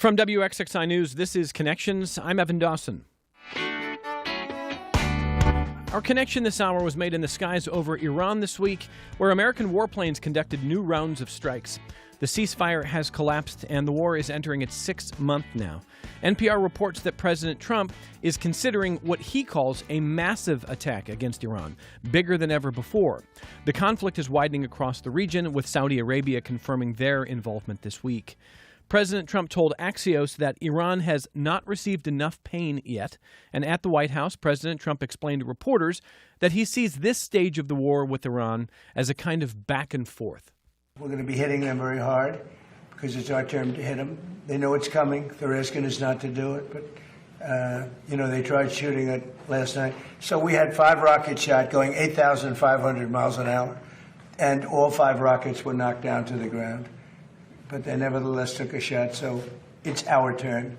From WXXI News, this is Connections. I'm Evan Dawson. Our connection this hour was made in the skies over Iran this week, where American warplanes conducted new rounds of strikes. The ceasefire has collapsed, and the war is entering its sixth month now. NPR reports that President Trump is considering what he calls a massive attack against Iran, bigger than ever before. The conflict is widening across the region, with Saudi Arabia confirming their involvement this week. President Trump told Axios that Iran has not received enough pain yet, and at the White House, President Trump explained to reporters that he sees this stage of the war with Iran as a kind of back and forth. We're going to be hitting them very hard because it's our turn to hit them. They know it's coming. They're asking us not to do it, but, they tried shooting it last night. So we had 5 rockets shot going 8,500 miles an hour, and all 5 rockets were knocked down to the ground. But they nevertheless took a shot, so it's our turn.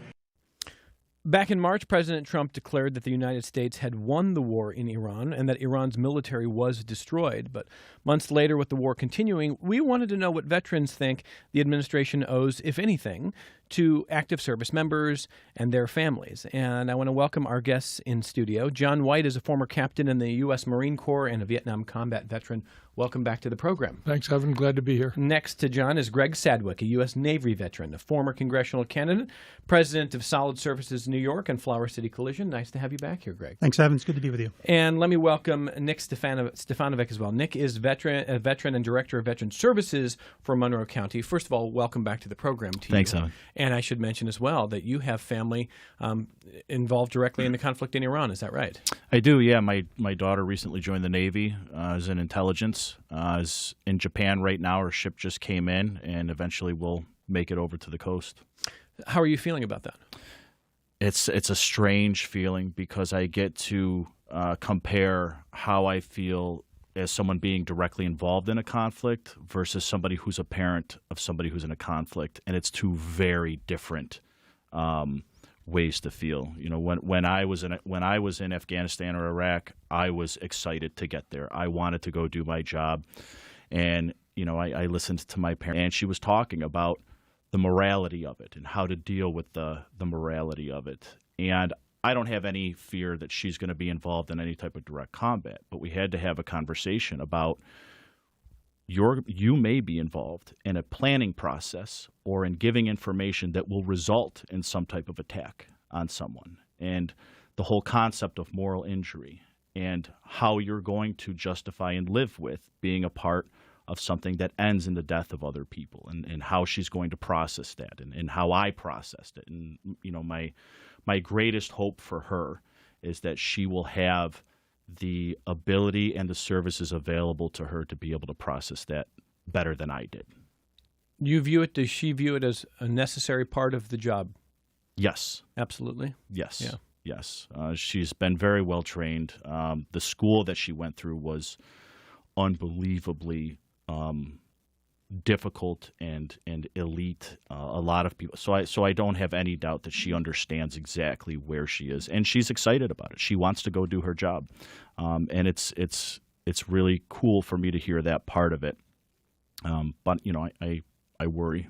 Back in March, President Trump declared that the United States had won the war in Iran and that Iran's military was destroyed. But months later, with the war continuing, we wanted to know what veterans think the administration owes, if anything, to active service members and their families. And I want to welcome our guests in studio. John White is a former captain in the U.S Marine Corps and a Vietnam combat veteran. Welcome back to the program. Thanks, Evan. Glad to be here. Next to John is Gregg Sadwick, a U.S Navy veteran, a former congressional candidate, president of Solid Services New York and Flower City Collision. Nice to have you back here, Greg. Thanks, Evan. It's good to be with you. And let me welcome Nick Stefanovic as well. Nick is a veteran and director of Veteran Services for Monroe County. First of all, welcome back to the program. Thanks, Evan. And I should mention as well that you have family involved directly in the conflict in Iran. Is that right? I do, yeah. My daughter recently joined the Navy as in intelligence. Is in Japan right now. Her ship just came in, and eventually will make it over to the coast. How are you feeling about that? It's a strange feeling because I get to compare how I feel as someone being directly involved in a conflict versus somebody who's a parent of somebody who's in a conflict, and it's two very different ways to feel. You know, when I was in Afghanistan or Iraq, I was excited to get there. I wanted to go do my job, and I listened to my parents, and she was talking about the morality of it and how to deal with the morality of it. And I don't have any fear that she's going to be involved in any type of direct combat, but we had to have a conversation about you may be involved in a planning process or in giving information that will result in some type of attack on someone, and the whole concept of moral injury and how you're going to justify and live with being a part of something that ends in the death of other people, and how she's going to process that, and how I processed it. And my greatest hope for her is that she will have the ability and the services available to her to be able to process that better than I did. Does she view it as a necessary part of the job? Yes. Absolutely? Yes. Yeah. Yes. She's been very well trained. The school that she went through was unbelievably difficult and elite. A lot of people. So I don't have any doubt that she understands exactly where she is, and she's excited about it. She wants to go do her job, and it's really cool for me to hear that part of it. But I worry.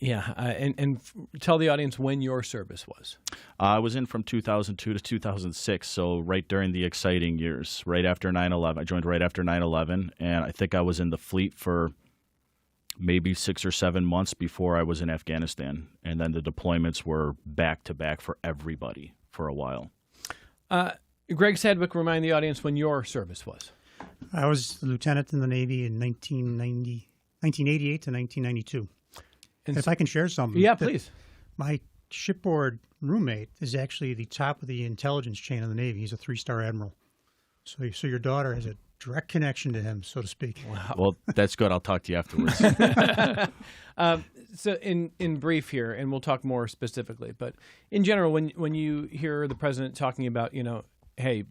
Yeah, and tell the audience when your service was. I was in from 2002 to 2006, so right during the exciting years, right after 9/11. I joined right after 9/11, and I think I was in the fleet for maybe 6 or 7 months before I was in Afghanistan, and then the deployments were back-to-back for everybody for a while. Gregg Sadwick, remind the audience when your service was. I was a lieutenant in the Navy in 1988 to 1992. And if I can share something. Yeah, please. My shipboard roommate is actually the top of the intelligence chain of the Navy. He's a 3-star admiral. So your daughter has a direct connection to him, so to speak. Wow. Well, that's good. I'll talk to you afterwards. So in brief here, and we'll talk more specifically, but in general, when you hear the president talking about, hey,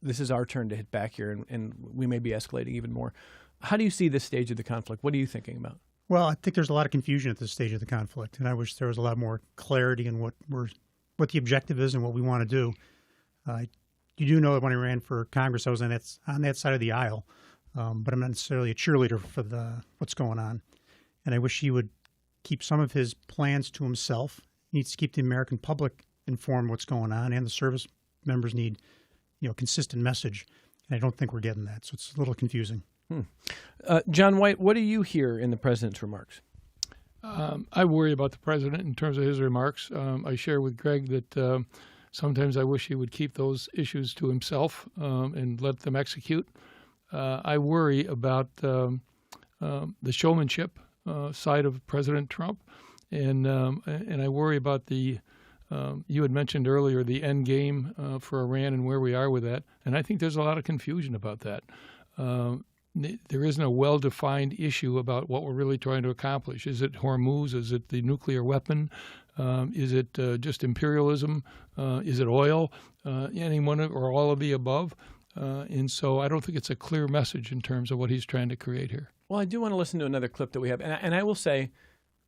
this is our turn to hit back here, and we may be escalating even more, how do you see this stage of the conflict? What are you thinking about? Well, I think there's a lot of confusion at this stage of the conflict, and I wish there was a lot more clarity in what the objective is and what we want to do. You do know that when I ran for Congress, I was on that side of the aisle, but I'm not necessarily a cheerleader for what's going on. And I wish he would keep some of his plans to himself. He needs to keep the American public informed what's going on, and the service members need, consistent message. And I don't think we're getting that, so it's a little confusing. John White, what do you hear in the president's remarks? I worry about the president in terms of his remarks. I share with Greg that sometimes I wish he would keep those issues to himself and let them execute. I worry about the showmanship side of President Trump, and I worry about the you had mentioned earlier the end game for Iran and where we are with that, and I think there's a lot of confusion about that. There isn't a well-defined issue about what we're really trying to accomplish. Is it Hormuz? Is it the nuclear weapon? Is it just imperialism? Is it oil? Any one or all of the above? And so I don't think it's a clear message in terms of what he's trying to create here. Well, I do want to listen to another clip that we have. And I will say,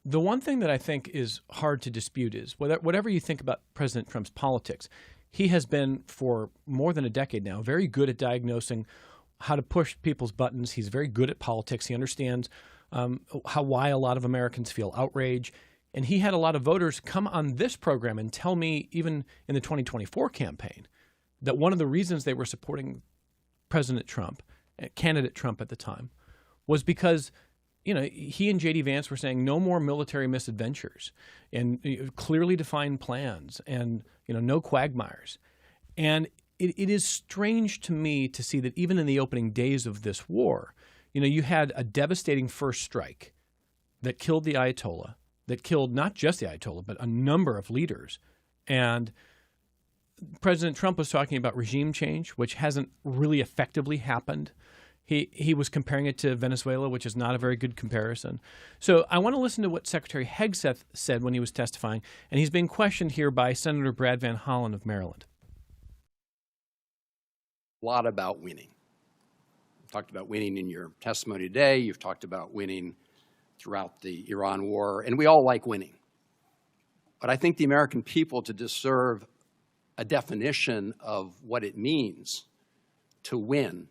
the one thing that I think is hard to dispute is whatever you think about President Trump's politics, he has been for more than a decade now very good at diagnosing how to push people's buttons. He's very good at politics. He understands why a lot of Americans feel outrage. And he had a lot of voters come on this program and tell me, even in the 2024 campaign, that one of the reasons they were supporting President Trump, candidate Trump at the time, was because he and J.D. Vance were saying no more military misadventures and clearly defined plans and no quagmires. And it is strange to me to see that even in the opening days of this war, you had a devastating first strike that killed the Ayatollah, that killed not just the Ayatollah, but a number of leaders. And President Trump was talking about regime change, which hasn't really effectively happened. He was comparing it to Venezuela, which is not a very good comparison. So I want to listen to what Secretary Hegseth said when he was testifying, and he's being questioned here by Senator Brad Van Hollen of Maryland. A lot about winning. You've talked about winning in your testimony today. You've talked about winning throughout the Iran war, and we all like winning. But I think the American people, to deserve a definition of what it means to win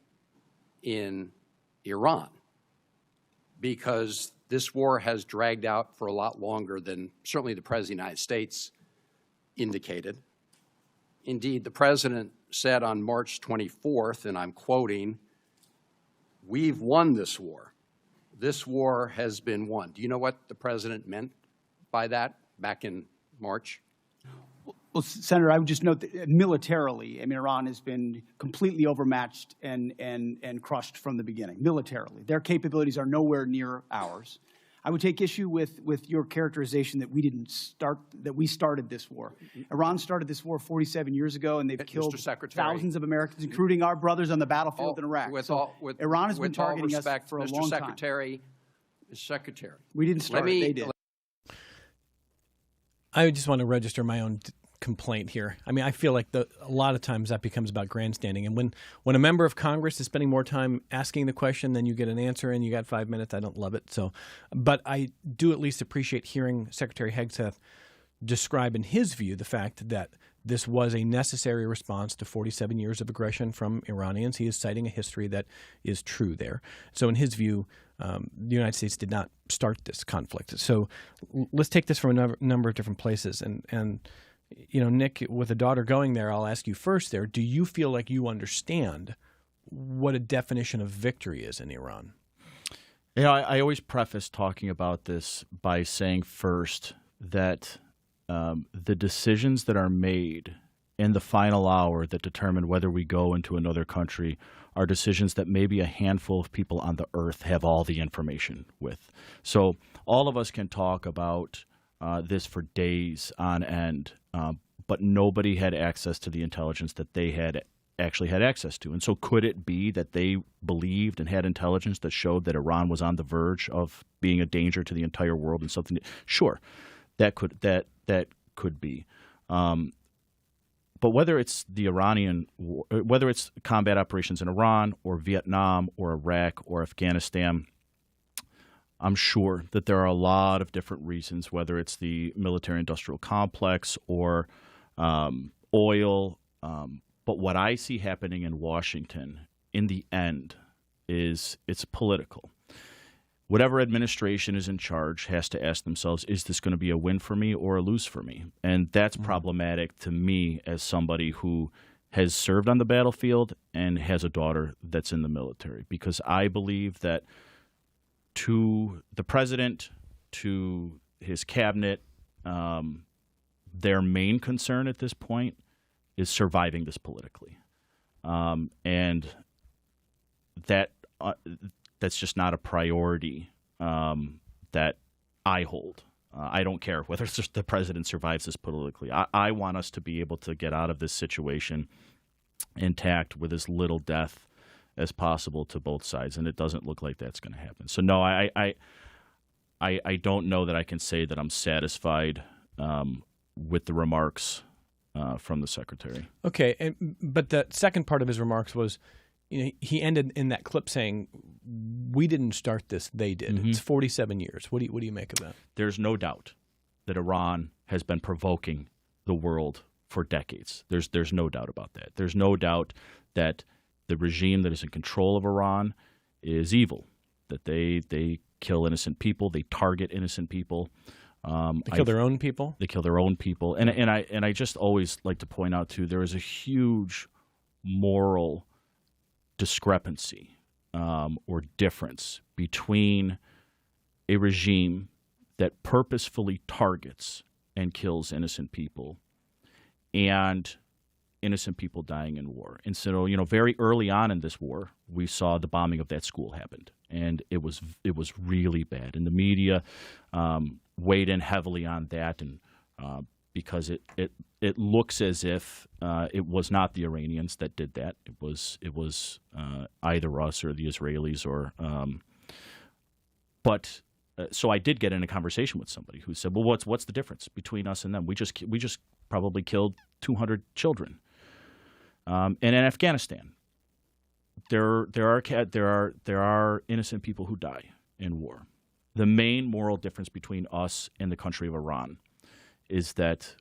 in Iran, because this war has dragged out for a lot longer than certainly the President of the United States indicated. Indeed, the President said on March 24th, and I'm quoting, "We've won this war. This war has been won." Do you know what the President meant by that back in March? Well, Senator, I would just note that militarily, Iran has been completely overmatched and crushed from the beginning, militarily. Their capabilities are nowhere near ours. I would take issue with your characterization that we started this war. Iran started this war 47 years ago, and they've killed thousands of Americans, including our brothers on the battlefield in Iraq. Iran has been targeting us for a long time. Mr. Secretary, we didn't start it, they did. I just want to register my own complaint here. I mean, I feel like a lot of times that becomes about grandstanding. And when a member of Congress is spending more time asking the question than you get an answer and you got 5 minutes, I don't love it. So, but I do at least appreciate hearing Secretary Hegseth describe in his view the fact that this was a necessary response to 47 years of aggression from Iranians. He is citing a history that is true there. So in his view, the United States did not start this conflict. So let's take this from a number of different places. And Nick, with a daughter going there, I'll ask you first there, do you feel like you understand what a definition of victory is in Iran? I always preface talking about this by saying first that the decisions that are made in the final hour that determine whether we go into another country are decisions that maybe a handful of people on the earth have all the information with. So all of us can talk about this for days on end, but nobody had access to the intelligence that they had actually had access to. And so could it be that they believed and had intelligence that showed that Iran was on the verge of being a danger to the entire world and something? Sure, that could be. But whether it's the Iranian war, whether it's combat operations in Iran or Vietnam or Iraq or Afghanistan, I'm sure that there are a lot of different reasons, whether it's the military-industrial complex or oil. But what I see happening in Washington in the end is it's political. whatever administration is in charge has to ask themselves, is this going to be a win for me or a lose for me? And that's problematic to me as somebody who has served on the battlefield and has a daughter that's in the military, because I believe that to the president, to his cabinet, their main concern at this point is surviving this politically. And that's just not a priority that I hold. I don't care whether it's just the president survives this politically. I want us to be able to get out of this situation intact with as little death as possible to both sides, and it doesn't look like that's going to happen. So no, I don't know that I can say that I'm satisfied with the remarks from the secretary. Okay, but the second part of his remarks was, he ended in that clip saying, "We didn't start this; they did." Mm-hmm. It's 47 years. What do you make of that? There's no doubt that Iran has been provoking the world for decades. There's no doubt about that. There's no doubt that the regime that is in control of Iran is evil. That they kill innocent people, they target innocent people. They kill their own people. They kill their own people, and I just always like to point out too, there is a huge moral discrepancy or difference between a regime that purposefully targets and kills innocent people and innocent people dying in war. And so, very early on in this war, we saw the bombing of that school happened, and it was really bad. And the media weighed in heavily on that, and because it looks as if it was not the Iranians that did that. It was either us or the Israelis, or but. So I did get in a conversation with somebody who said, "Well, what's the difference between us and them? We just probably killed 200 children." And in Afghanistan, there are innocent people who die in war. The main moral difference between us and the country of Iran is that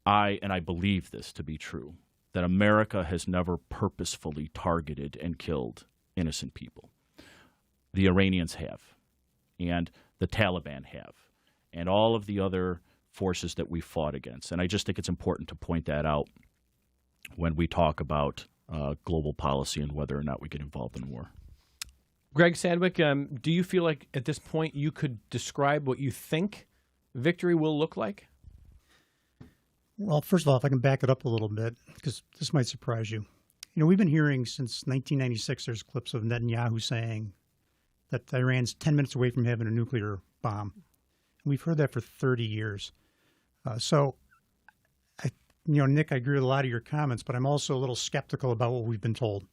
I believe this to be true, that America has never purposefully targeted and killed innocent people. The Iranians have, and the Taliban have, and all of the other forces that we fought against. And I just think it's important to point that out when we talk about global policy and whether or not we get involved in war. Gregg Sadwick, do you feel like at this point you could describe what you think victory will look like? Well, first of all, if I can back it up a little bit, because this might surprise you. We've been hearing since 1996, there's clips of Netanyahu saying that Iran's 10 minutes away from having a nuclear bomb. We've heard that for 30 years. Nick, I agree with a lot of your comments, but I'm also a little skeptical about what we've been told.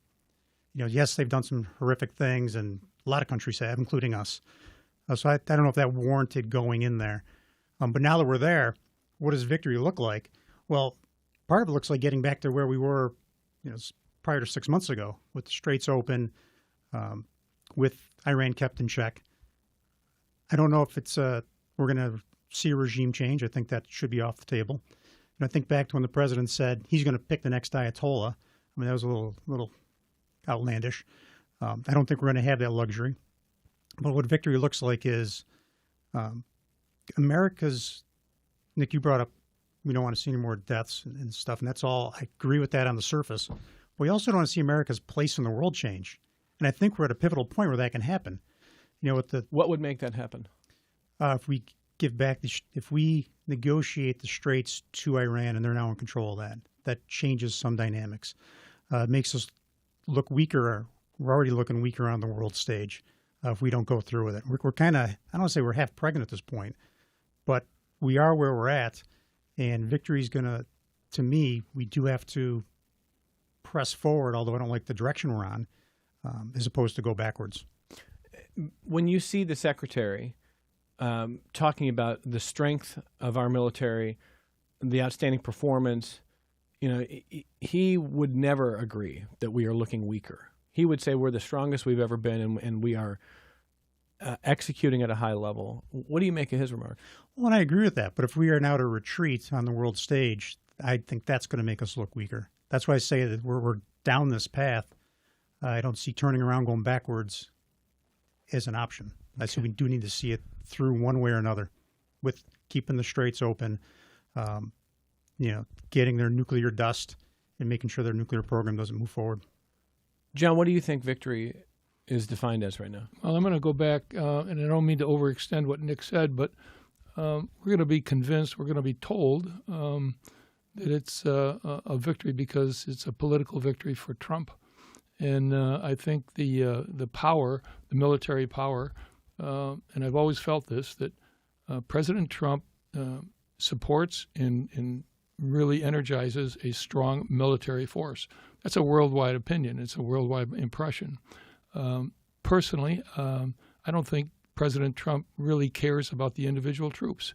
Yes, they've done some horrific things, and a lot of countries have, including us. So I don't know if that warranted going in there. But now that we're there, what does victory look like? Well, part of it looks like getting back to where we were, prior to 6 months ago, with the straits open, with Iran kept in check. I don't know if it's we're going to see a regime change. I think that should be off the table. And I think back to when the president said he's going to pick the next Ayatollah. I mean, that was a little outlandish. I don't think we're going to have that luxury. But what victory looks like is America's, Nick, you brought up, we don't want to see any more deaths and stuff, and that's all. I agree with that on the surface. We also don't want to see America's place in the world change. And I think we're at a pivotal point where that can happen. What would make that happen? If we give back, if we negotiate the straits to Iran and they're now in control of that changes some dynamics. It makes us look weaker. We're already looking weaker on the world stage if we don't go through with it. We're kind of, I don't want to say we're half pregnant at this point, but we are where we're at. And victory is going to me, we do have to press forward, although I don't like the direction we're on, as opposed to go backwards. When you see the secretary talking about the strength of our military, the outstanding performance, he would never agree that we are looking weaker. He would say we're the strongest we've ever been, and we are executing at a high level. What do you make of his remark? Well, and I agree with that. But if we are now to retreat on the world stage, I think that's going to make us look weaker. That's why I say that we're down this path. I don't see turning around, going backwards as an option. I say we do need to see it through one way or another, with keeping the straits open, getting their nuclear dust and making sure their nuclear program doesn't move forward. John, what do you think victory is defined as right now? Well, I'm going to go back, and I don't mean to overextend what Nick said, but we're going to be convinced, we're going to be told that it's a victory because it's a political victory for Trump. And I think the power, the military power, and I've always felt this, that President Trump supports and really energizes a strong military force. That's a worldwide opinion. It's a worldwide impression. Personally, I don't think President Trump really cares about the individual troops.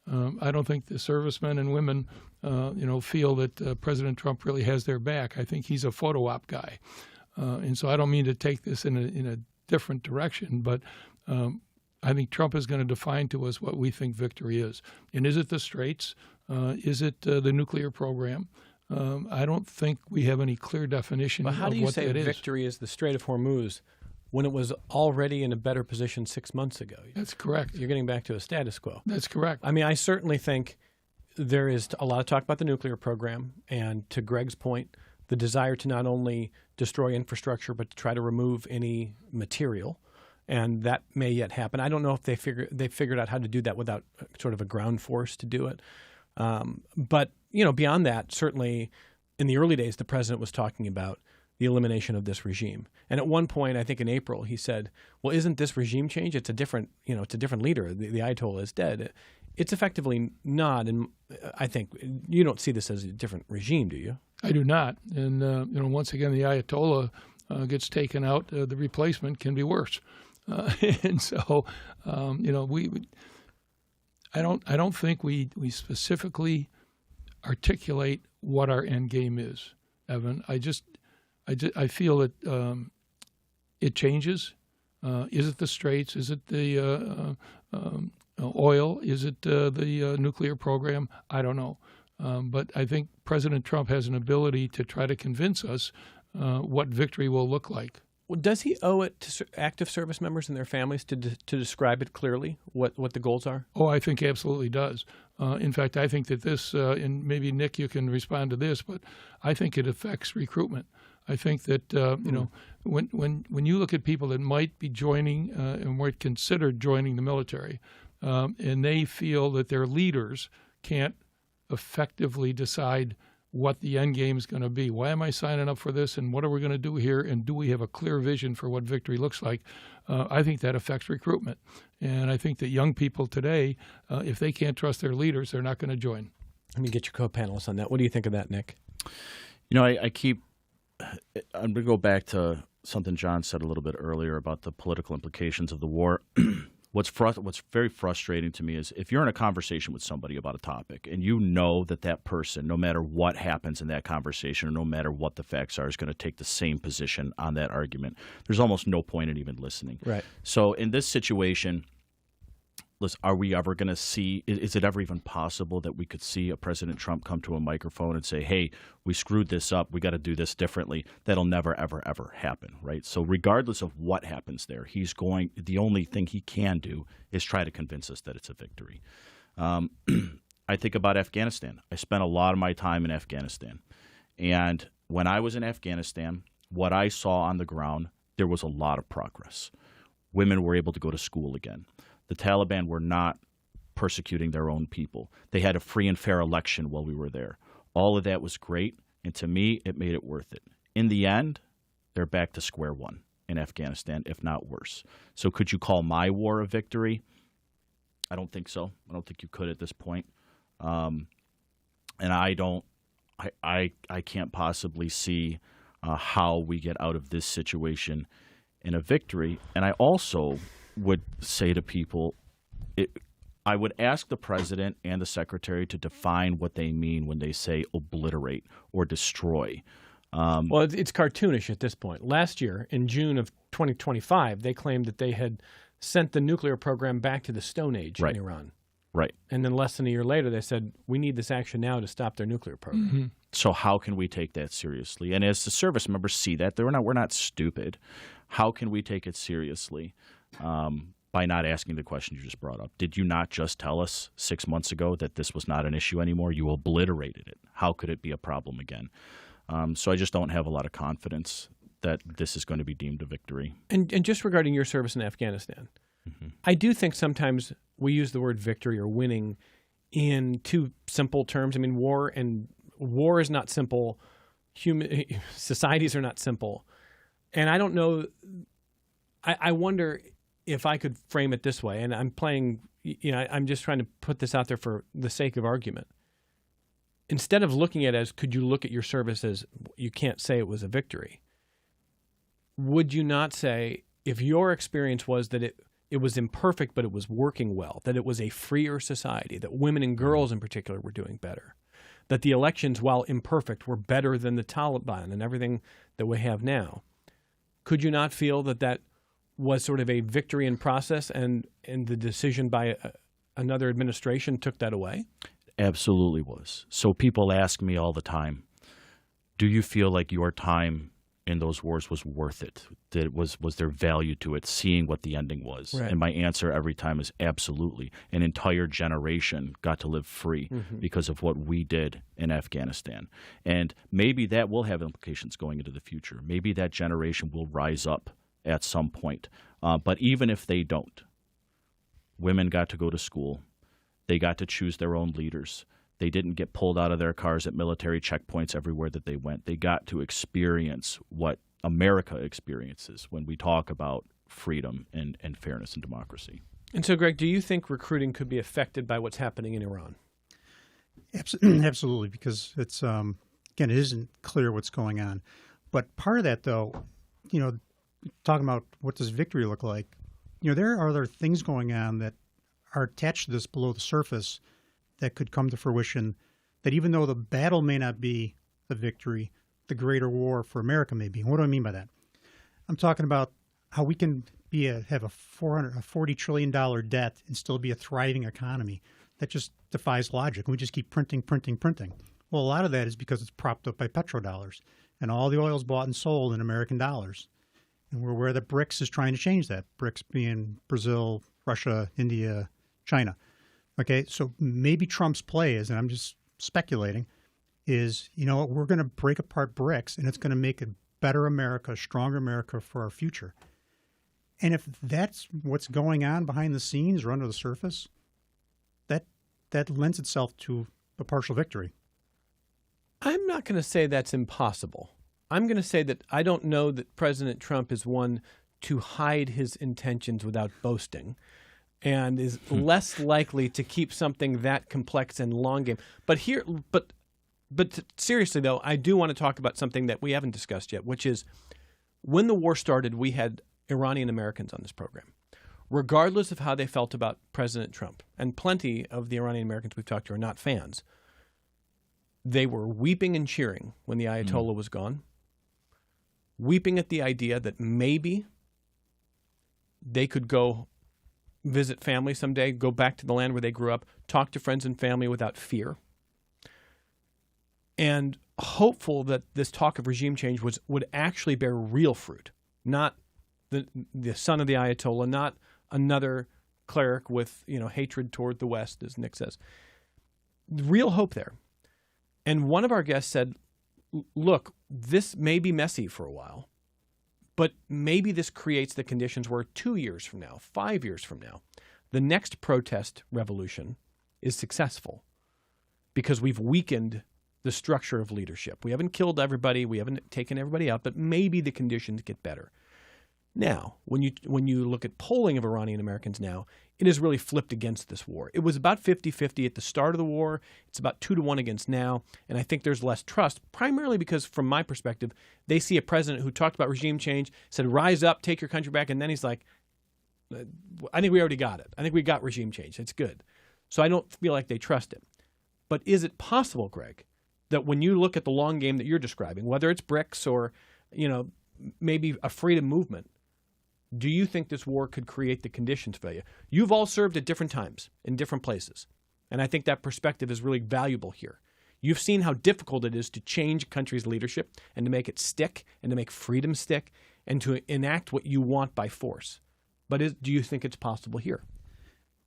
I don't think the servicemen and women, feel that President Trump really has their back. I think he's a photo op guy. And so I don't mean to take this in a different direction, but I think Trump is going to define to us what we think victory is. And is it the straits? Is it the nuclear program? I don't think we have any clear definition of what that is. But how do you say victory is the Strait of Hormuz when it was already in a better position 6 months ago? That's correct. You're getting back to a status quo. That's correct. I mean, I certainly think there is a lot of talk about the nuclear program, and to Gregg's point, the desire to not only destroy infrastructure but to try to remove any material, and that may yet happen. I don't know if they figured out how to do that without sort of a ground force to do it. But beyond that, certainly in the early days, the president was talking about the elimination of this regime. And at one point, I think in April, he said, "Well, isn't this regime change? It's a different, it's a different leader. The Ayatollah is dead." It's effectively not, and I think you don't see this as a different regime, do you? I do not. And once again, the Ayatollah gets taken out. The replacement can be worse. And so, I don't think we specifically articulate what our end game is, Evan. I feel that it changes. Is it the straits? Is it the oil? Is it the nuclear program? I don't know. But I think President Trump has an ability to try to convince us what victory will look like. Well, does he owe it to active service members and their families to describe it clearly, what the goals are? Oh, I think absolutely does. In fact, I think that this, and maybe Nick, you can respond to this, but I think it affects recruitment. I think that when you look at people that might be joining and might consider joining the military, and they feel that their leaders can't effectively decide what the end game is going to be. Why am I signing up for this, and what are we going to do here, and do we have a clear vision for what victory looks like? I think that affects recruitment. And I think that young people today, if they can't trust their leaders, they're not going to join. Let me get your co-panelists on that. What do you think of that, Nick? I'm going to go back to something John said a little bit earlier about the political implications of the war. What's very frustrating to me is if you're in a conversation with somebody about a topic and you know that person, no matter what happens in that conversation or no matter what the facts are, is going to take the same position on that argument, there's almost no point in even listening. Right. So in this situation, listen, are we ever going to see, is it ever even possible that we could see a President Trump come to a microphone and say, hey, we screwed this up, we got to do this differently? That'll never, ever, ever happen, right? So regardless of what happens there, the only thing he can do is try to convince us that it's a victory. I think about Afghanistan. I spent a lot of my time in Afghanistan. And when I was in Afghanistan, what I saw on the ground, there was a lot of progress. Women were able to go to school again. The Taliban were not persecuting their own people. They had a free and fair election while we were there. All of that was great, and to me, it made it worth it. In the end, they're back to square one in Afghanistan, if not worse. So could you call my war a victory? I don't think so. I don't think you could at this point. And I can't possibly see how we get out of this situation in a victory. And I also would say to people, I would ask the president and the secretary to define what they mean when they say obliterate or destroy. Well, it's cartoonish at this point. Last year, in June of 2025, they claimed that they had sent the nuclear program back to the Stone Age in Iran. Right. And then less than a year later, they said, we need this action now to stop their nuclear program. Mm-hmm. So how can we take that seriously? And as the service members see that, we're not stupid. How can we take it seriously? by not asking the question you just brought up. Did you not just tell us 6 months ago that this was not an issue anymore? You obliterated it. How could it be a problem again? So I just don't have a lot of confidence that this is going to be deemed a victory. And just regarding your service in Afghanistan, I do think sometimes we use the word victory or winning in too simple terms. I mean, war is not simple. Societies are not simple. And I don't know, I wonder if I could frame it this way, and I'm playing, I'm just trying to put this out there for the sake of argument. Instead of looking at it as, could you look at your service as, you can't say it was a victory. Would you not say, if your experience was that it was imperfect, but it was working well, that it was a freer society, that women and girls in particular were doing better, that the elections, while imperfect, were better than the Taliban and everything that we have now, could you not feel that was sort of a victory in process and the decision by another administration took that away? Absolutely was. So people ask me all the time, do you feel like your time in those wars was worth it? Was there value to it, seeing what the ending was? Right. And my answer every time is absolutely. An entire generation got to live free because of what we did in Afghanistan. And maybe that will have implications going into the future. Maybe that generation will rise up at some point. But even if they don't, women got to go to school. They got to choose their own leaders. They didn't get pulled out of their cars at military checkpoints everywhere that they went. They got to experience what America experiences when we talk about freedom and fairness and democracy. And so, Greg, do you think recruiting could be affected by what's happening in Iran? Absolutely, because it's again, it isn't clear what's going on. But part of that, though, talking about what does victory look like, there are other things going on that are attached to this below the surface that could come to fruition, that even though the battle may not be the victory, the greater war for America may be. And what do I mean by that? I'm talking about how we can have a $40 trillion debt and still be a thriving economy. That just defies logic. We just keep printing. Well, a lot of that is because it's propped up by petrodollars, and all the oil is bought and sold in American dollars. And we're where the BRICS is trying to change that. BRICS being Brazil, Russia, India, China. Okay, so maybe Trump's play is, and I'm just speculating, is, we're going to break apart BRICS, and it's going to make a better America, a stronger America for our future. And if that's what's going on behind the scenes or under the surface, that lends itself to a partial victory. I'm not going to say that's impossible. I'm going to say that I don't know that President Trump is one to hide his intentions without boasting, and is less likely to keep something that complex and long game. But seriously, though, I do want to talk about something that we haven't discussed yet, which is when the war started, we had Iranian Americans on this program, regardless of how they felt about President Trump. And plenty of the Iranian Americans we've talked to are not fans. They were weeping and cheering when the Ayatollah was gone, weeping at the idea that maybe they could go visit family someday, go back to the land where they grew up, talk to friends and family without fear, and hopeful that this talk of regime change would actually bear real fruit, not the son of the Ayatollah, not another cleric with hatred toward the West, as Nick says. Real hope there. And one of our guests said, look, this may be messy for a while, but maybe this creates the conditions where 2 years from now, 5 years from now, the next protest revolution is successful because we've weakened the structure of leadership. We haven't killed everybody. We haven't taken everybody out, but maybe the conditions get better. Now, when you look at polling of Iranian Americans now, it has really flipped against this war. It was about 50-50 at the start of the war. It's about 2-1 against now. And I think there's less trust, primarily because, from my perspective, they see a president who talked about regime change, said, rise up, take your country back. And then he's like, I think we already got it. I think we got regime change. It's good. So I don't feel like they trust it. But is it possible, Greg, that when you look at the long game that you're describing, whether it's BRICS or, maybe a freedom movement, do you think this war could create the conditions for you? You've all served at different times in different places, and I think that perspective is really valuable here. You've seen how difficult it is to change a country's leadership and to make it stick and to make freedom stick and to enact what you want by force. But do you think it's possible here?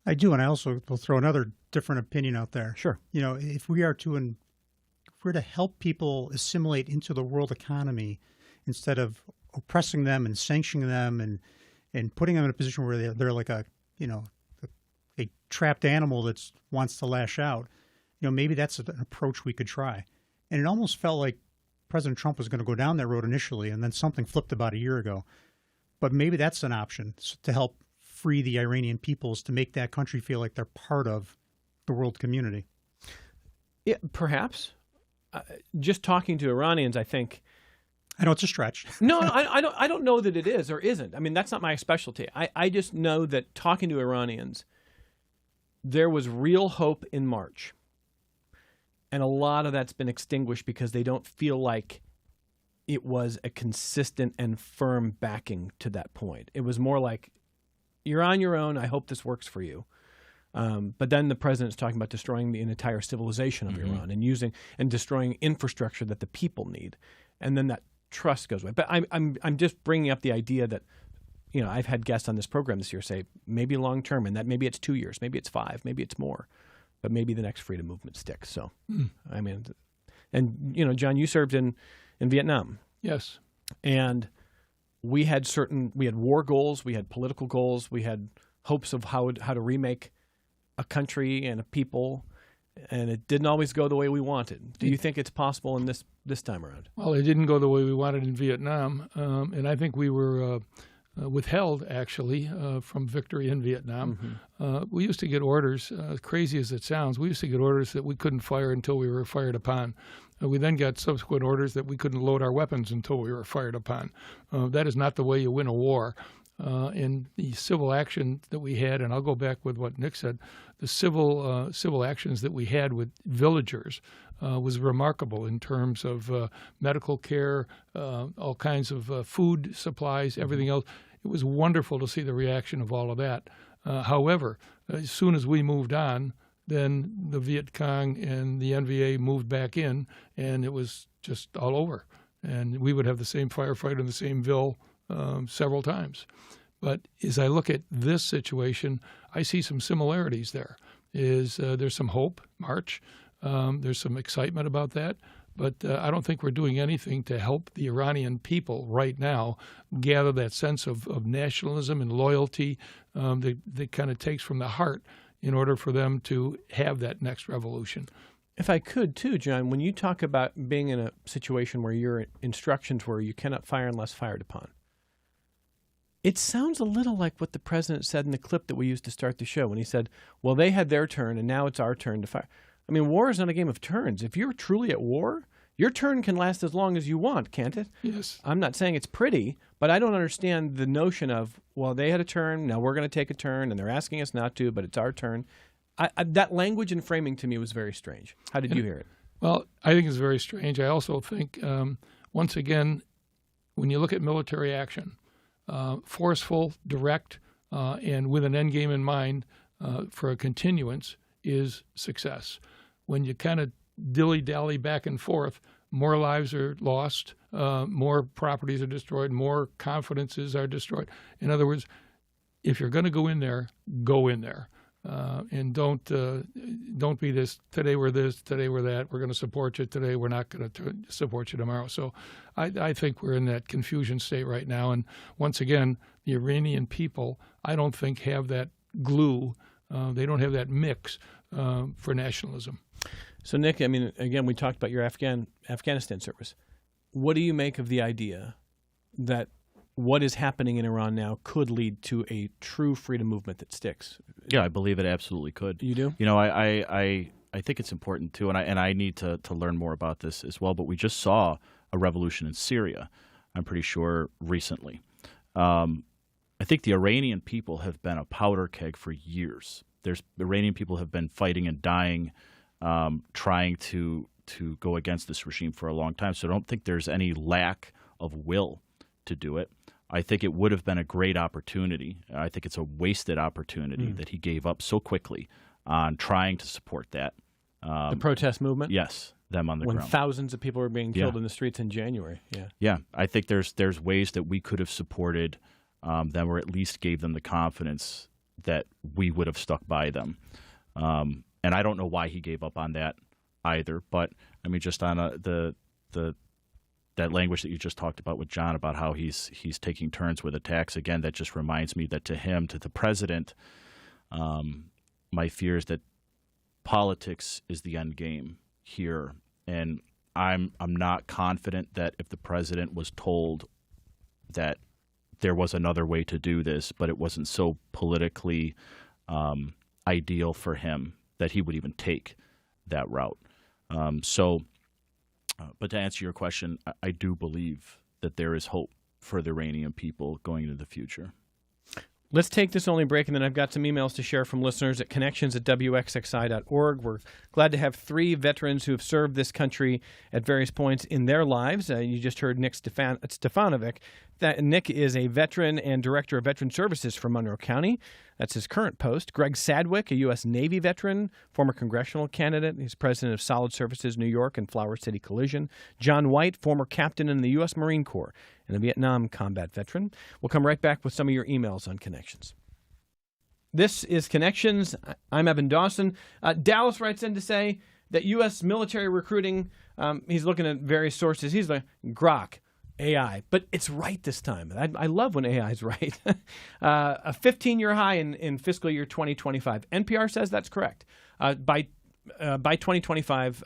I do, and I also will throw another different opinion out there. Sure. You know, if we're to help people assimilate into the world economy instead of oppressing them and sanctioning them and putting them in a position where they're like a trapped animal that wants to lash out, you know, maybe that's an approach we could try. And it almost felt like President Trump was going to go down that road initially, and then something flipped about a year ago. But maybe that's an option to help free the Iranian peoples, to make that country feel like they're part of the world community. Yeah, perhaps. Just talking to Iranians, I think. I know it's a stretch. No, I don't know that it is or isn't. I mean, that's not my specialty. I just know that talking to Iranians, there was real hope in March. And a lot of that's been extinguished because they don't feel like it was a consistent and firm backing to that point. It was more like, you're on your own. I hope this works for you. But then the president's talking about destroying the entire civilization of Iran and destroying infrastructure that the people need. And then that trust goes away. But I'm just bringing up the idea that, you know, I've had guests on this program this year say maybe long term, and that maybe it's 2 years, maybe it's 5, maybe it's more, but maybe the next freedom movement sticks. So, I mean, and you know, John, you served in Vietnam. Yes. And we had war goals, we had political goals, we had hopes of how to remake a country and a people, and it didn't always go the way we wanted. Do you think it's possible in this time around? Well, it didn't go the way we wanted in Vietnam, and I think we were withheld, actually, from victory in Vietnam. We used to get orders, as crazy as it sounds, we used to get orders that we couldn't fire until we were fired upon. We then got subsequent orders that we couldn't load our weapons until we were fired upon. That is not the way you win a war. In the civil action that we had, and I'll go back with what Nick said, the civil actions that we had with villagers was remarkable in terms of medical care, all kinds of food supplies, everything else. It was wonderful to see the reaction of all of that. However, as soon as we moved on, then the Viet Cong and the NVA moved back in, and it was just all over. And we would have the same firefight in the same ville several times. But as I look at this situation, I see some similarities there. There's some hope, March. There's some excitement about that. But I don't think we're doing anything to help the Iranian people right now gather that sense of nationalism and loyalty that kind of takes from the heart in order for them to have that next revolution. If I could, too, John, when you talk about being in a situation where your instructions were you cannot fire unless fired upon, it sounds a little like what the president said in the clip that we used to start the show when he said, well, they had their turn and now it's our turn to fire. I mean, war is not a game of turns. If you're truly at war, your turn can last as long as you want, can't it? Yes. I'm not saying it's pretty, but I don't understand the notion of, well, they had a turn, now we're going to take a turn, and they're asking us not to, but it's our turn. That language and framing to me was very strange. How did you hear it? Well, I think it's very strange. I also think, once again, when you look at military action, forceful, direct, and with an end game in mind for a continuance is success. When you kind of dilly-dally back and forth, more lives are lost, more properties are destroyed, more confidences are destroyed. In other words, if you're going to go in there, go in there. And don't be this, today we're this, today we're that, we're going to support you today, we're not going to support you tomorrow. So I think we're in that confusion state right now. And once again, the Iranian people, I don't think have that glue, they don't have that mix for nationalism. So, Nick, I mean, again, we talked about your Afghanistan service. What do you make of the idea that what is happening in Iran now could lead to a true freedom movement that sticks? Yeah, I believe it absolutely could. You do? You know, I think it's important too, and I need to learn more about this as well. But we just saw a revolution in Syria, I'm pretty sure, recently. I think the Iranian people have been a powder keg for years. The Iranian people have been fighting and dying, trying to go against this regime for a long time. So I don't think there's any lack of will to do it. I think it would have been a great opportunity. I think it's a wasted opportunity that he gave up so quickly on trying to support that. The protest movement? Yes, them on the when ground. Thousands of people were being killed in the streets in January. Yeah. Yeah, I think there's ways that we could have supported then or at least gave them the confidence that we would have stuck by them. And I don't know why he gave up on that either. But I mean, just on that language that you just talked about with John about how he's taking turns with attacks, again, that just reminds me that to him, to the president, my fear is that politics is the end game here, and I'm not confident that if the president was told that there was another way to do this, but it wasn't so politically ideal for him, that he would even take that route. But to answer your question, I do believe that there is hope for the Iranian people going into the future. Let's take this only break, and then I've got some emails to share from listeners at connections@wxxi.org. We're glad to have 3 veterans who have served this country at various points in their lives. You just heard Nick Stefanovic. Nick is a veteran and director of veteran services for Monroe County. That's his current post. Gregg Sadwick, a U.S. Navy veteran, former congressional candidate. He's president of Solid Surfaces New York and Flower City Collision. John White, former captain in the U.S. Marine Corps and a Vietnam combat veteran. We'll come right back with some of your emails on Connections. This is Connections. I'm Evan Dawson. Dallas writes in to say that U.S. military recruiting, he's looking at various sources. He's like, Grok, AI, but it's right this time. I love when AI is right. A 15-year high in fiscal year 2025. NPR says that's correct. By 2025,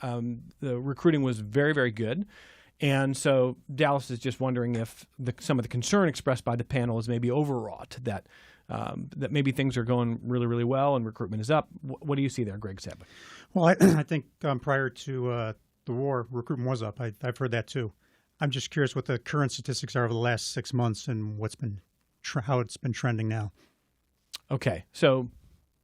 the recruiting was very, very good. And so Dallas is just wondering if some of the concern expressed by the panel is maybe overwrought, that maybe things are going really, really well and recruitment is up. What do you see there, Gregg Sadwick? Well, I think prior to the war, recruitment was up. I've heard that too. I'm just curious what the current statistics are over the last 6 months and how it's been trending now. Okay, so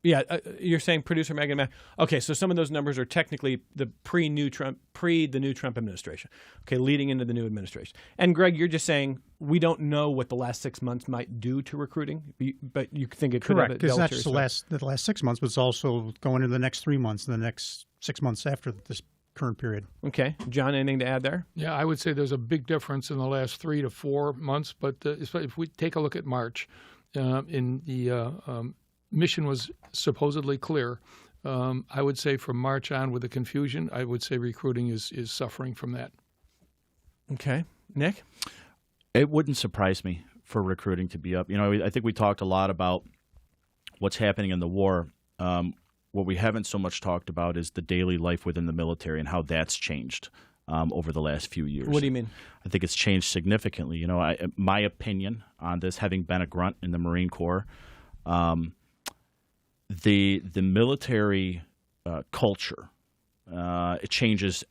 yeah, you're saying producer Megan. Okay, so some of those numbers are technically the pre the new Trump administration. Okay, leading into the new administration. And Greg, you're just saying we don't know what the last 6 months might do to recruiting, but you think it could Correct, have a because not just deleterious the last 6 months, but it's also going into the next 3 months and the next 6 months after this current period. Okay, John, anything to add there? Yeah, I would say there's a big difference in the last 3 to 4 months. But if we take a look at March, in the mission was supposedly clear. I would say from March on, with the confusion, I would say recruiting is suffering from that. Okay, Nick? It wouldn't surprise me for recruiting to be up. You know, I think we talked a lot about what's happening in the war. What we haven't so much talked about is the daily life within the military and how that's changed over the last few years. What do you mean? I think it's changed significantly. You know, my opinion on this, having been a grunt in the Marine Corps, the military culture, it changes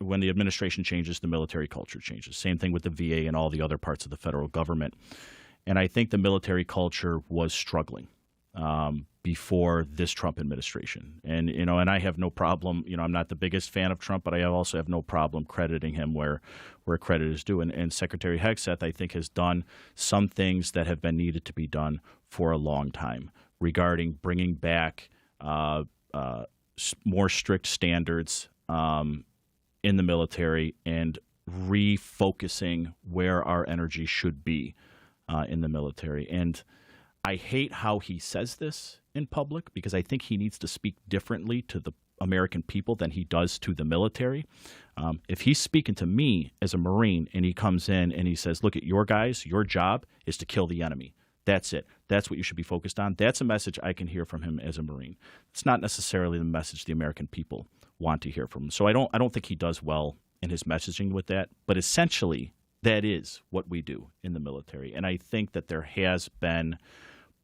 when the administration changes, the military culture changes. Same thing with the VA and all the other parts of the federal government. And I think the military culture was struggling before this Trump administration. And, you know, and I have no problem, you know, I'm not the biggest fan of Trump, but I also have no problem crediting him where credit is due. And Secretary Hegseth, I think, has done some things that have been needed to be done for a long time regarding bringing back more strict standards in the military and refocusing where our energy should be in the military. And I hate how he says this in public because I think he needs to speak differently to the American people than he does to the military. If he's speaking to me as a Marine and he comes in and he says, look, at your guys, your job is to kill the enemy. That's it. That's what you should be focused on. That's a message I can hear from him as a Marine. It's not necessarily the message the American people want to hear from him. So I don't think he does well in his messaging with that. But essentially, that is what we do in the military. And I think that there has been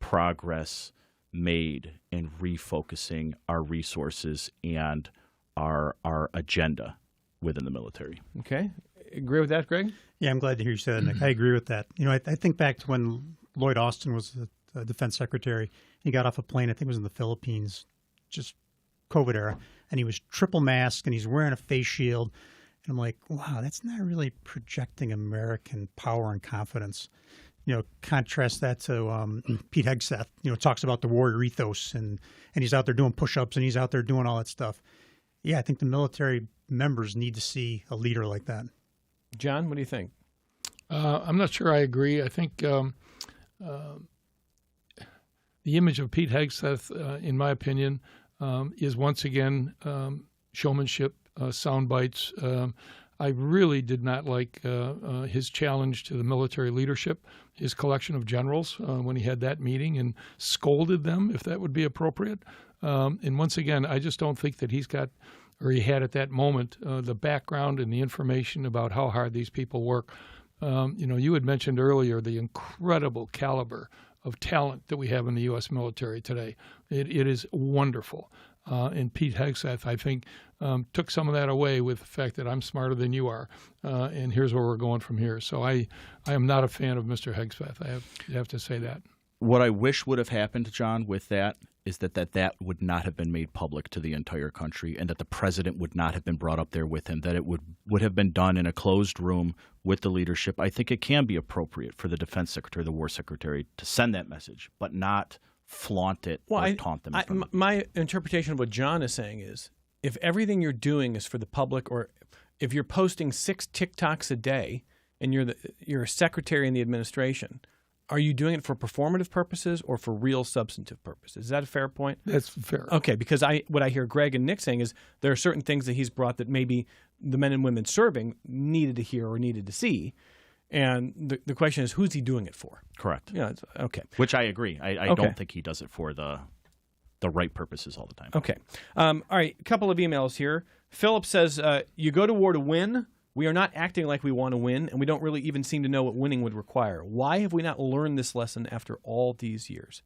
progress made in refocusing our resources and our agenda within the military. Okay. Agree with that, Greg? Yeah, I'm glad to hear you say that, Nick. I agree with that. You know, I think back to when Lloyd Austin was the defense secretary. He got off a plane, I think it was in the Philippines, just COVID era, and he was triple masked and he's wearing a face shield. And I'm like, wow, that's not really projecting American power and confidence. You know, contrast that to Pete Hegseth, you know, talks about the warrior ethos and he's out there doing push-ups and he's out there doing all that stuff. Yeah, I think the military members need to see a leader like that. John, what do you think? I'm not sure I agree. I think the image of Pete Hegseth, in my opinion, is once again showmanship, sound bites. I really did not like his challenge to the military leadership, his collection of generals when he had that meeting and scolded them, if that would be appropriate. And once again, I just don't think that he's got, or he had at that moment, the background and the information about how hard these people work. You had mentioned earlier the incredible caliber of talent that we have in the U.S. military today. It is wonderful. And Pete Hegseth, I think, took some of that away with the fact that I'm smarter than you are, and here's where we're going from here. So I am not a fan of Mr. Hegseth. I have to say that. What I wish would have happened, John, with that is that would not have been made public to the entire country, and that the president would not have been brought up there with him, that it would have been done in a closed room with the leadership. I think it can be appropriate for the defense secretary, the war secretary, to send that message, but not flaunt it or taunt them. My interpretation of what John is saying is, if everything you're doing is for the public, or if you're posting 6 TikToks a day and you're a secretary in the administration, are you doing it for performative purposes or for real substantive purposes? Is that a fair point? That's fair. Okay, because what I hear Gregg and Nick saying is there are certain things that he's brought that maybe the men and women serving needed to hear or needed to see. And the question is, who's he doing it for? Correct. Yeah, okay. Which I agree. I don't think he does it for the right purposes all the time. Okay. All right, a couple of emails here. Philip says, you go to war to win. We are not acting like we want to win, and we don't really even seem to know what winning would require. Why have we not learned this lesson after all these years?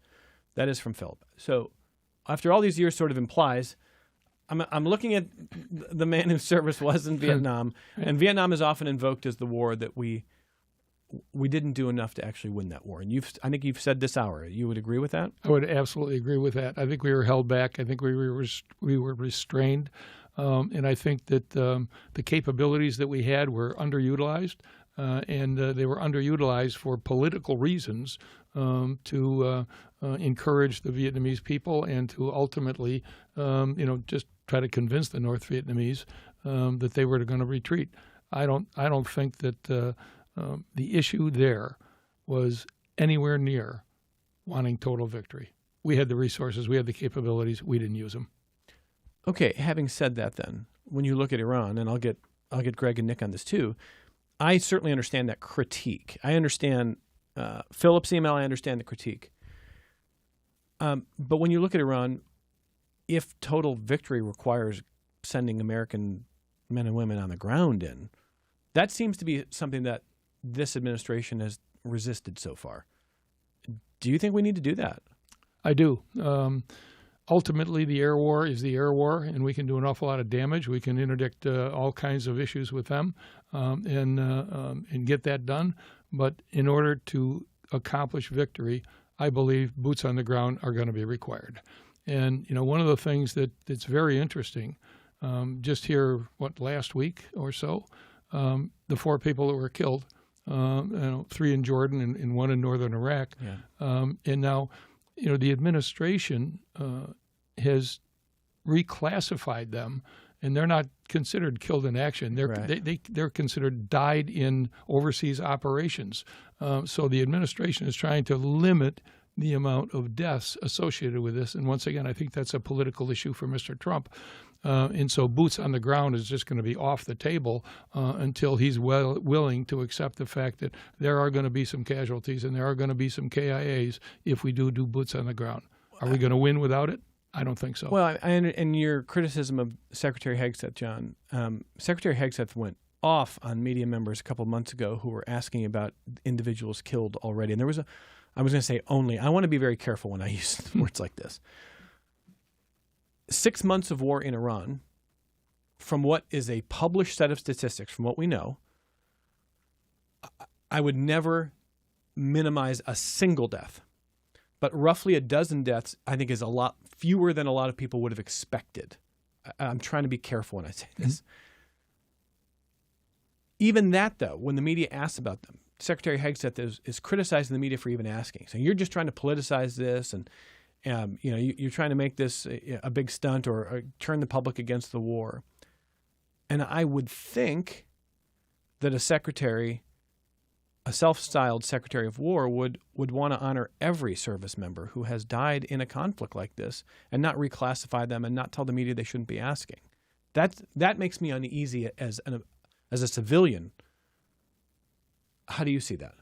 That is from Philip. So after all these years sort of implies, I'm looking at the man whose service was in Vietnam, and Vietnam is often invoked as the war that we didn't do enough to actually win that war. And I think you've said this hour. You would agree with that? I would absolutely agree with that. I think we were held back. I think we were restrained. And I think that the capabilities that we had were underutilized, and they were underutilized for political reasons to encourage the Vietnamese people and to ultimately, just try to convince the North Vietnamese that they were going to retreat. I don't think that the issue there was anywhere near wanting total victory. We had the resources, we had the capabilities, we didn't use them. Okay, having said that then, when you look at Iran, and I'll get Gregg and Nick on this too, I certainly understand that critique. I understand Philip's email, I understand the critique. But when you look at Iran, if total victory requires sending American men and women on the ground in, that seems to be something that this administration has resisted so far. Do you think we need to do that? I do. Ultimately, the air war is the air war, and we can do an awful lot of damage. We can interdict all kinds of issues with them and get that done. But in order to accomplish victory, I believe boots on the ground are going to be required. And one of the things that's very interesting, just here, last week or so, the 4 people that were killed, 3 in Jordan and 1 in northern Iraq, and now, the administration has reclassified them, and they're not considered killed in action. They're considered died in overseas operations. So the administration is trying to limit the amount of deaths associated with this. And once again, I think that's a political issue for Mr. Trump. And so boots on the ground is just going to be off the table until he's willing to accept the fact that there are going to be some casualties and there are going to be some KIAs if we do boots on the ground. Are we going to win without it? I don't think so. Well, and your criticism of Secretary Hegseth, John, Secretary Hegseth went off on media members a couple months ago who were asking about individuals killed already. And there was I was going to say only. I want to be very careful when I use words like this. 6 months of war in Iran, from what is a published set of statistics, from what we know, I would never minimize a single death. But roughly a dozen deaths, I think, is a lot fewer than a lot of people would have expected. I'm trying to be careful when I say this. Mm-hmm. Even that, though, when the media asks about them, Secretary Hegseth is criticizing the media for even asking. So you're just trying to politicize this, and you're trying to make this a big stunt or turn the public against the war. And I would think that a secretary a self-styled Secretary of War would want to honor every service member who has died in a conflict like this and not reclassify them and not tell the media they shouldn't be asking. That makes me uneasy as a civilian. How do you see that?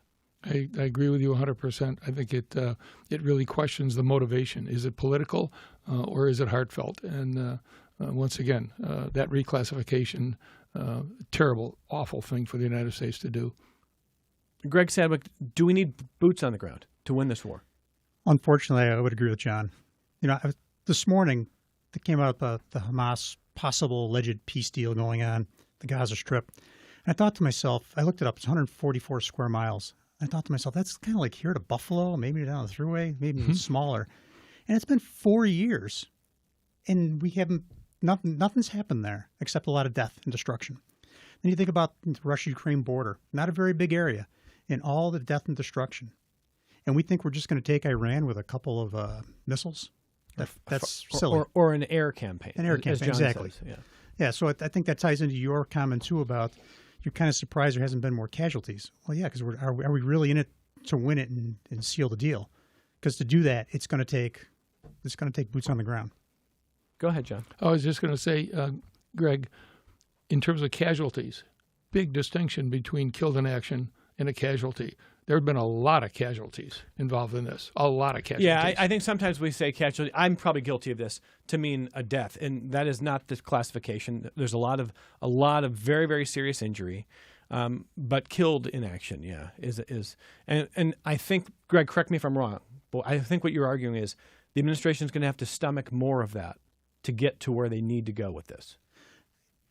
I agree with you 100%. I think it really questions the motivation. Is it political or is it heartfelt? And once again, that reclassification, terrible, awful thing for the United States to do. Gregg Sadwick, do we need boots on the ground to win this war? Unfortunately, I would agree with John. This morning, it came out the Hamas possible alleged peace deal going on, the Gaza Strip. And I thought to myself, I looked it up, it's 144 square miles. I thought to myself, that's kind of like here to Buffalo, maybe down the thruway, maybe even smaller. And it's been 4 years, and we haven't, nothing's happened there except a lot of death and destruction. Then you think about the Russia-Ukraine border, not a very big area, and all the death and destruction. And we think we're just going to take Iran with a couple of missiles? That's silly. Or an air campaign. An air as campaign, John exactly. says, yeah. Yeah, so I think that ties into your comment, too, about you're kind of surprised there hasn't been more casualties. Well, yeah, because are we really in it to win it and seal the deal? Because to do that, it's going to take boots on the ground. Go ahead, John. I was just going to say, Greg, in terms of casualties, big distinction between killed in action and a casualty. There have been a lot of casualties involved in this, a lot of casualties. Yeah, I think sometimes we say casualty. I'm probably guilty of this to mean a death, and that is not the classification. There's a lot of very, very serious injury, but killed in action, yeah, is. And I think, Greg, correct me if I'm wrong, but I think what you're arguing is the administration is going to have to stomach more of that to get to where they need to go with this.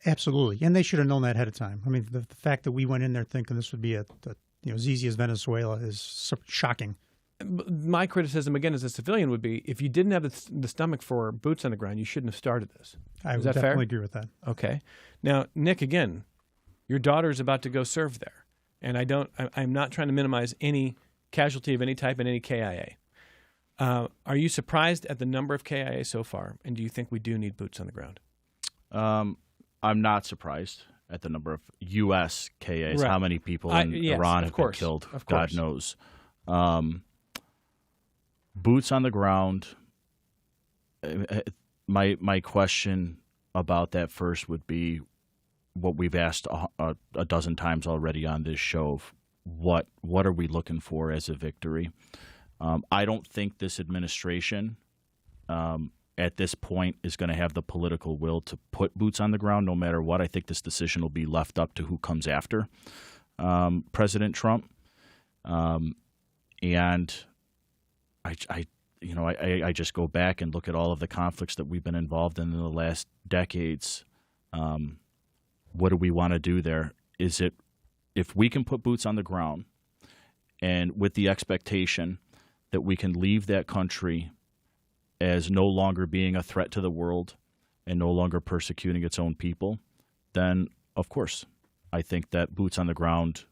Absolutely, and they should have known that ahead of time. I mean, the fact that we went in there thinking this would be as easy as Venezuela is shocking. My criticism, again, as a civilian, would be if you didn't have the stomach for boots on the ground, you shouldn't have started this. I Is would that fair? definitely agree with that. Okay. Now, Nick, again, your daughter's about to go serve there, and I'm not trying to minimize any casualty of any type in any KIA. Are you surprised at the number of KIA so far, and do you think we do need boots on the ground? I'm not surprised at the number of U.S. KAs, Right. how many people in Yes, Iran of have course, been killed. of God course. knows. Boots on the ground. My question about that first would be what we've asked a dozen times already on this show. Of what are we looking for as a victory? I don't think this administration at this point is going to have the political will to put boots on the ground no matter what. I think this decision will be left up to who comes after President Trump. And I just go back and look at all of the conflicts that we've been involved in the last decades. What do we want to do there? Is it if we can put boots on the ground and with the expectation that we can leave that country as no longer being a threat to the world and no longer persecuting its own people, then, of course, I think that boots on the ground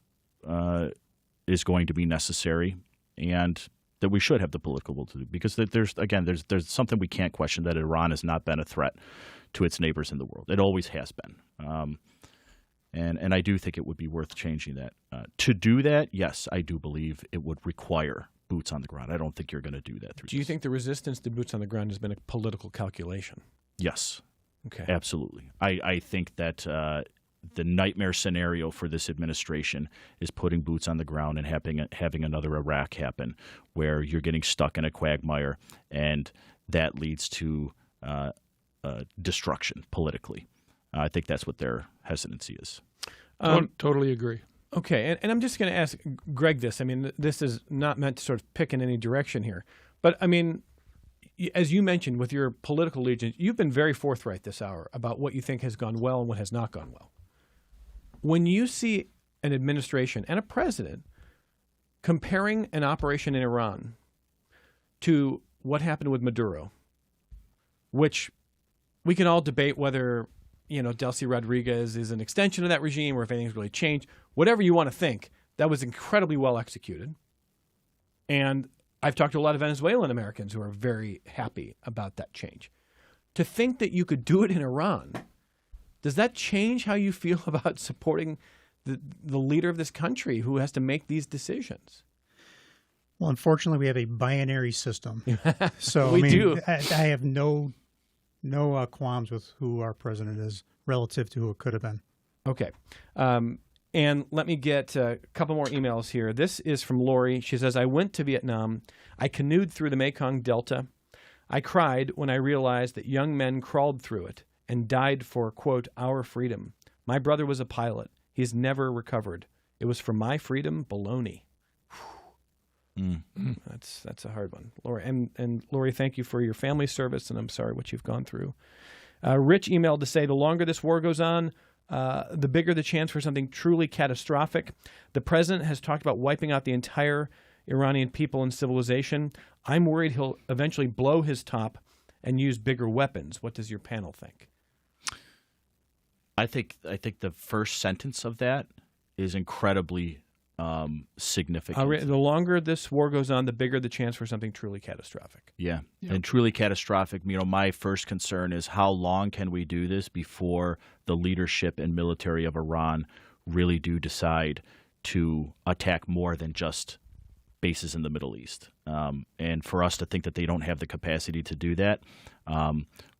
is going to be necessary and that we should have the political will to do. Because there's something we can't question, that Iran has not been a threat to its neighbors in the world. It always has been. And I do think it would be worth changing that. To do that, yes, I do believe it would require boots on the ground. I don't think you're going to do that. Do you think the resistance to boots on the ground has been a political calculation? Yes. Okay. Absolutely. I think that the nightmare scenario for this administration is putting boots on the ground and having another Iraq happen where you're getting stuck in a quagmire, and that leads to destruction politically. I think that's what their hesitancy is. Totally agree. Okay, and I'm just going to ask Greg this. I mean, this is not meant to sort of pick in any direction here. But, I mean, as you mentioned with your political allegiance, you've been very forthright this hour about what you think has gone well and what has not gone well. When you see an administration and a president comparing an operation in Iran to what happened with Maduro, which we can all debate whether Delcy Rodriguez is an extension of that regime or if anything's really changed. Whatever you want to think, that was incredibly well executed. And I've talked to a lot of Venezuelan Americans who are very happy about that change. To think that you could do it in Iran, does that change how you feel about supporting the leader of this country who has to make these decisions. Well, unfortunately, we have a binary system. So We do. I have no qualms with who our president is relative to who it could have been. Okay. And let me get a couple more emails here. This is from Lori. She says, I went to Vietnam. I canoed through the Mekong Delta. I cried when I realized that young men crawled through it and died for, quote, our freedom. My brother was a pilot. He's never recovered. It was for my freedom, baloney. That's a hard one, Lori. And Lori, thank you for your family service, and I'm sorry what you've gone through. Rich emailed to say the longer this war goes on, the bigger the chance for something truly catastrophic. The president has talked about wiping out the entire Iranian people and civilization. I'm worried he'll eventually blow his top and use bigger weapons. What does your panel think? I think the first sentence of that is incredibly significant. The longer this war goes on, the bigger the chance for something truly catastrophic. Yeah, and truly catastrophic. My first concern is how long can we do this before the leadership and military of Iran really do decide to attack more than just bases in the Middle East? And for us to think that they don't have the capacity to do that,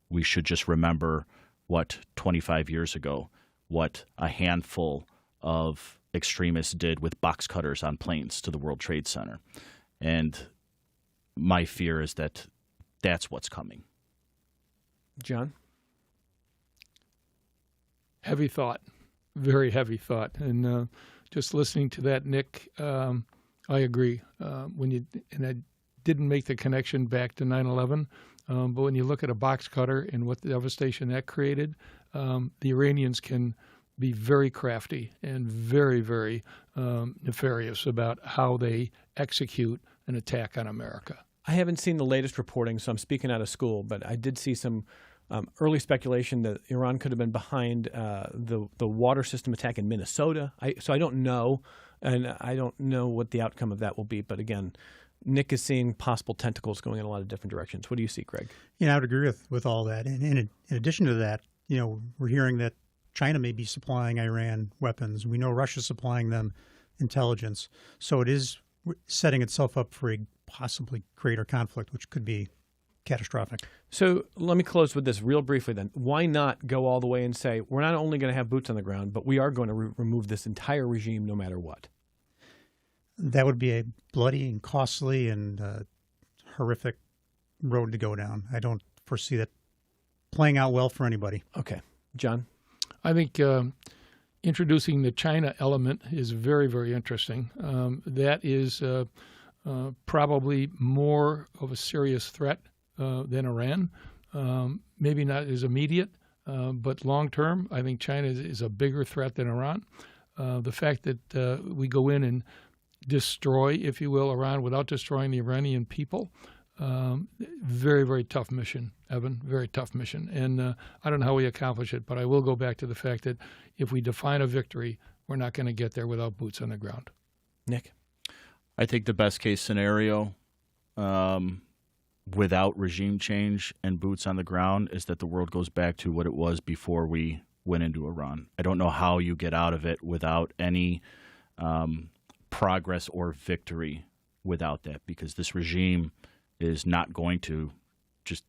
we should just remember what 25 years ago, what a handful of extremists did with box cutters on planes to the World Trade Center. And my fear is that that's what's coming. John? Heavy thought, very heavy thought. And just listening to that, Nick, I agree. And I didn't make the connection back to 9/11, but when you look at a box cutter and what the devastation that created, the Iranians can be very crafty and very, very nefarious about how they execute an attack on America. I haven't seen the latest reporting, so I'm speaking out of school, but I did see some early speculation that Iran could have been behind the water system attack in Minnesota. So I don't know, and I don't know what the outcome of that will be. But again, Nick is seeing possible tentacles going in a lot of different directions. What do you see, Greg? I would agree with all that. And in addition to that, we're hearing that China may be supplying Iran weapons. We know Russia's supplying them intelligence. So it is setting itself up for a possibly greater conflict, which could be catastrophic. So let me close with this real briefly then. Why not go all the way and say, we're not only going to have boots on the ground, but we are going to remove this entire regime no matter what? That would be a bloody and costly and horrific road to go down. I don't foresee that playing out well for anybody. Okay. John? I think introducing the China element is very, very interesting. That is probably more of a serious threat than Iran. Maybe not as immediate, but long term, I think China is a bigger threat than Iran. The fact that we go in and destroy, if you will, Iran without destroying the Iranian people, very, very tough mission, Evan, very tough mission. And I don't know how we accomplish it, but I will go back to the fact that if we define a victory, we're not going to get there without boots on the ground. Nick? I think the best case scenario without regime change and boots on the ground is that the world goes back to what it was before we went into Iran. I don't know how you get out of it without any progress or victory without that, because this regime is not going to just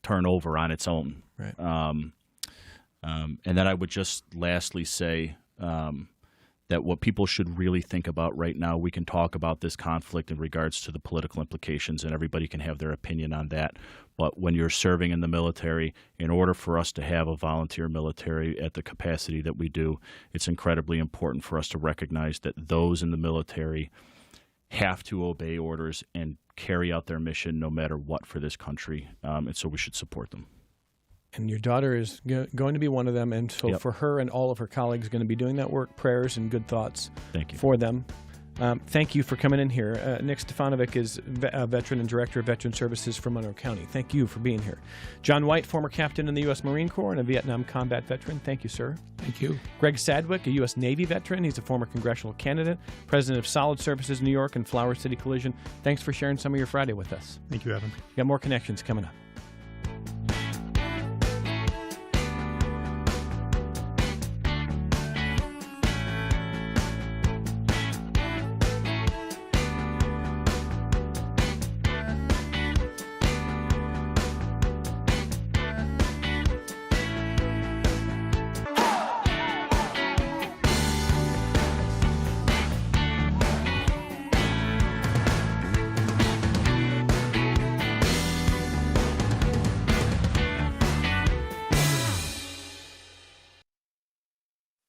turn over on its own. Right. And then I would just lastly say that what people should really think about right now, we can talk about this conflict in regards to the political implications, and everybody can have their opinion on that. But when you're serving in the military, in order for us to have a volunteer military at the capacity that we do, it's incredibly important for us to recognize that those in the military have to obey orders and carry out their mission no matter what for this country, and so we should support them. And your daughter is going to be one of them, and so for her and all of her colleagues going to be doing that work, prayers and good thoughts for them. Thank you for coming in here. Nick Stefanovic is a veteran and director of Veteran Services for Monroe County. Thank you for being here. John White, former captain in the U.S. Marine Corps and a Vietnam combat veteran. Thank you, sir. Thank you. Gregg Sadwick, a U.S. Navy veteran. He's a former congressional candidate, president of Solid Services New York and Flower City Collision. Thanks for sharing some of your Friday with us. Thank you, Evan. We got more connections coming up.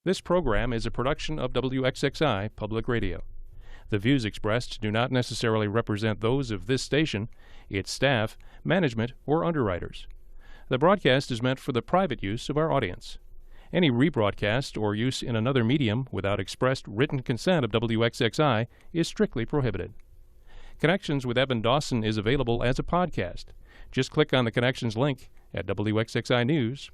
This program is a production of WXXI Public Radio. The views expressed do not necessarily represent those of this station, its staff, management, or underwriters. The broadcast is meant for the private use of our audience. Any rebroadcast or use in another medium without expressed written consent of WXXI is strictly prohibited. Connections with Evan Dawson is available as a podcast. Just click on the Connections link at WXXInews.org.